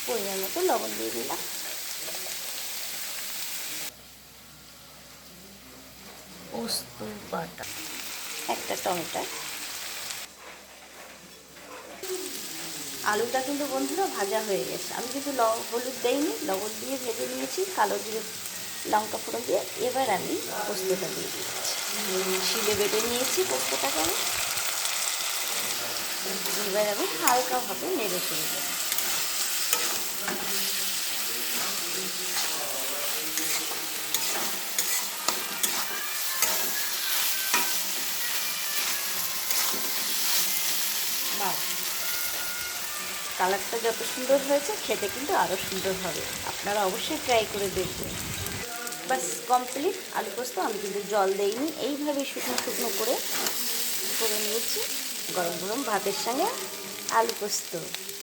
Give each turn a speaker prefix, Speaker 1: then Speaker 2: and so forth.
Speaker 1: পরিমাণ মতো লবণ দিয়ে দিলাম। পোস্ত বাটা, একটা টমেটো। আলুটা কিন্তু বন্ধুরা ভাজা হয়ে গেছে, আমি কিন্তু হলুদ দেইনি, লবণ দিয়ে ভেজে নিয়েছি, কালো জিরে লঙ্কা ফোড়ন দিয়ে। এবার আমি পোস্তটা দিয়ে দিচ্ছি, শিলে বেটে নিয়েছি পোস্তটাকে আমি। এবার আমি হালকাভাবে নেড়ে চেড়ে দেবো। বাহ, কালারটা যত সুন্দর হয়েছে খেতে কিন্তু আরও সুন্দর হবে। আপনারা অবশ্যই ট্রাই করে দেখবেন। বাস কমপ্লিট আলু পোস্ত। আমি কিন্তু জল দেইনি, এইভাবে শুকনো শুকনো করে নিয়েছি। গরম গরম ভাতের সঙ্গে আলু পোস্ত।